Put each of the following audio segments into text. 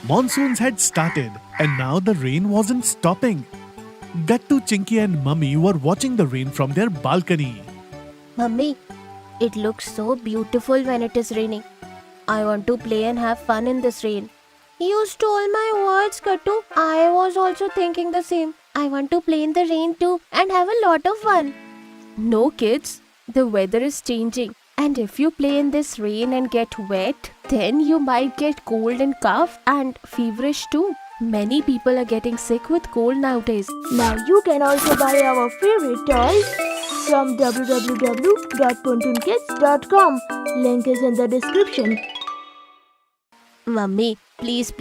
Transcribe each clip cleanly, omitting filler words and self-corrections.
Monsoons had started and now the rain wasn't stopping. Gattu, Chinky and Mummy were watching the rain from their balcony. Mummy, it looks so beautiful when it is raining. I want to play and have fun in this rain. You stole my words, Kattu. I was also thinking the same. I want to play in the rain too and have a lot of fun. No, kids. The weather is changing. And if you play in this rain and get wet, then you might get cold and cough and feverish too. Many people are getting sick with cold nowadays. Now you can also buy our favorite toys from www.pontoonkids.com. Link is in the description. Mummy, please,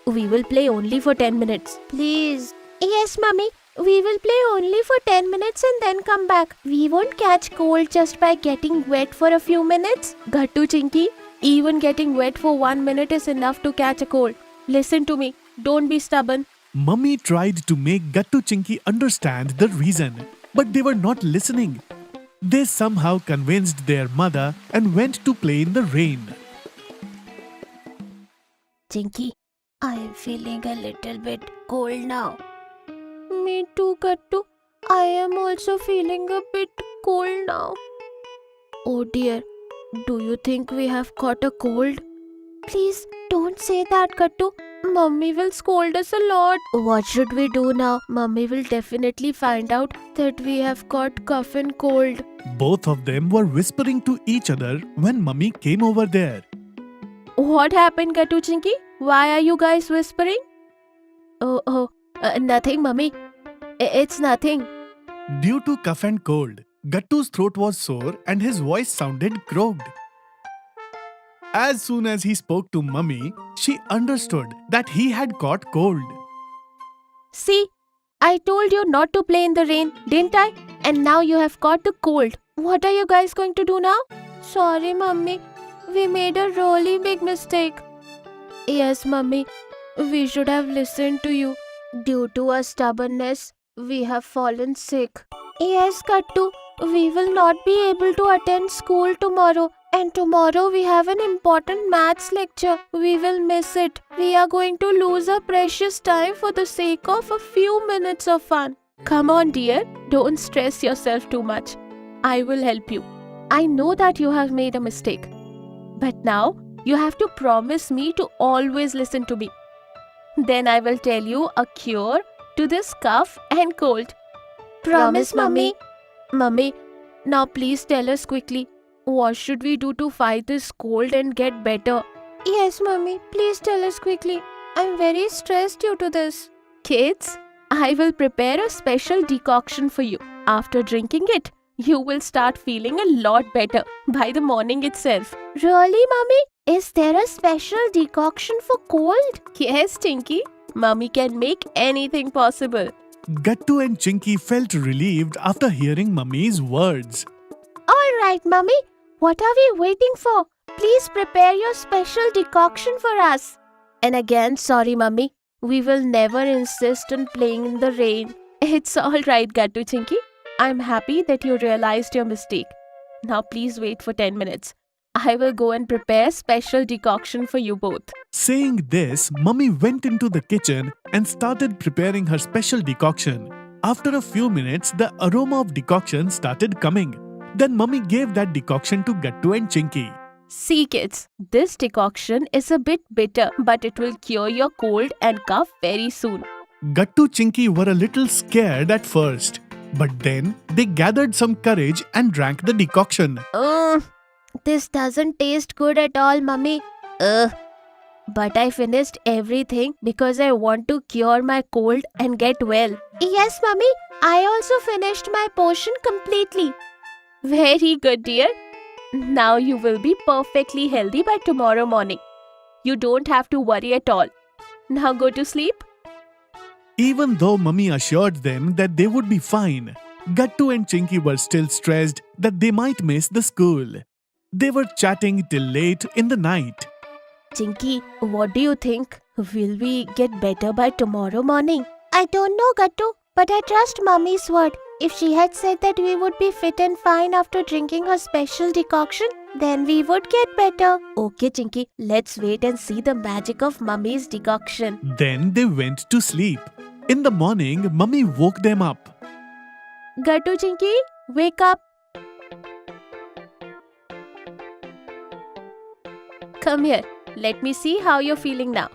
we will play only for 10 minutes. Please. Yes, Mummy. We will play only for 10 minutes and then come back. We won't catch cold just by getting wet for a few minutes. Gattu, Chinky, even getting wet for 1 minute is enough to catch a cold. Listen to me. Don't be stubborn. Mummy tried to make Gattu, Chinky understand the reason, but they were not listening. They somehow convinced their mother and went to play in the rain. Chinky, I am feeling a little bit cold now. Me too, Gattu. I am also feeling a bit cold now. Oh dear, do you think we have caught a cold? Please don't say that, Gattu. Mummy will scold us a lot. What should we do now? Mummy will definitely find out that we have caught cough and cold. Both of them were whispering to each other when Mummy came over there. What happened, Gattu, Chinky? Why are you guys whispering? Nothing, Mummy. It's nothing. Due to cough and cold, Gattu's throat was sore and his voice sounded croaked. As soon as he spoke to Mummy, she understood that he had caught cold. See, I told you not to play in the rain, didn't I? And now you have caught the cold. What are you guys going to do now? Sorry, Mummy. We made a really big mistake. Yes, Mummy. We should have listened to you. Due to our stubbornness, we have fallen sick. Yes, Kattu. We will not be able to attend school tomorrow. And tomorrow we have an important maths lecture. We will miss it. We are going to lose our precious time for the sake of a few minutes of fun. Come on, dear. Don't stress yourself too much. I will help you. I know that you have made a mistake. But now, you have to promise me to always listen to me. Then I will tell you a cure to this cough and cold. Promise, Mummy. Mummy, now please tell us quickly. What should we do to fight this cold and get better? Yes, Mummy. Please tell us quickly. I'm very stressed due to this. Kids, I will prepare a special decoction for you. After drinking it, you will start feeling a lot better by the morning itself. Really, Mummy? Is there a special decoction for cold? Yes, Chinky. Mummy can make anything possible. Gattu and Chinky felt relieved after hearing Mummy's words. All right, Mummy. What are we waiting for? Please prepare your special decoction for us. And again, sorry, Mummy. We will never insist on playing in the rain. It's all right, Gattu, Chinky. I'm happy that you realized your mistake. Now please wait for 10 minutes. I will go and prepare special decoction for you both. Saying this, Mummy went into the kitchen and started preparing her special decoction. After a few minutes, the aroma of decoction started coming. Then Mummy gave that decoction to Gattu and Chinky. See, kids, this decoction is a bit bitter, but it will cure your cold and cough very soon. Gattu, Chinky were a little scared at first, but then they gathered some courage and drank the decoction. This doesn't taste good at all, Mummy. But I finished everything because I want to cure my cold and get well. Yes, Mummy. I also finished my potion completely. Very good, dear. Now you will be perfectly healthy by tomorrow morning. You don't have to worry at all. Now go to sleep. Even though Mummy assured them that they would be fine, Gattu and Chinky were still stressed that they might miss the school. They were chatting till late in the night. Chinky, what do you think? Will we get better by tomorrow morning? I don't know, Gattu, but I trust Mummy's word. If she had said that we would be fit and fine after drinking her special decoction, then we would get better. Okay, Chinky, let's wait and see the magic of Mummy's decoction. Then they went to sleep. In the morning, Mummy woke them up. Gattu, Chinky, wake up. Come here. Let me see how you're feeling now.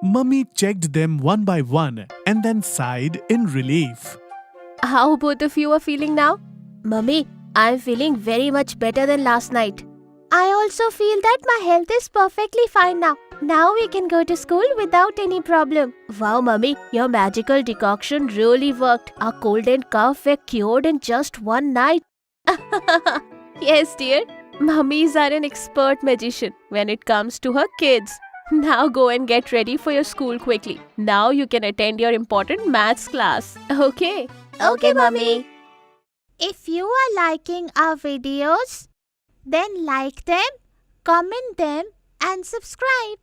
Mummy checked them one by one and then sighed in relief. How both of you are feeling now? Mummy, I'm feeling very much better than last night. I also feel that my health is perfectly fine now. Now we can go to school without any problem. Wow, Mummy, your magical decoction really worked. Our cold and cough were cured in just one night. Yes, dear. Mummies are an expert magician when it comes to her kids. Now go and get ready for your school quickly. Now you can attend your important maths class. Okay? Okay, Mummy. If you are liking our videos, then like them, comment them and subscribe.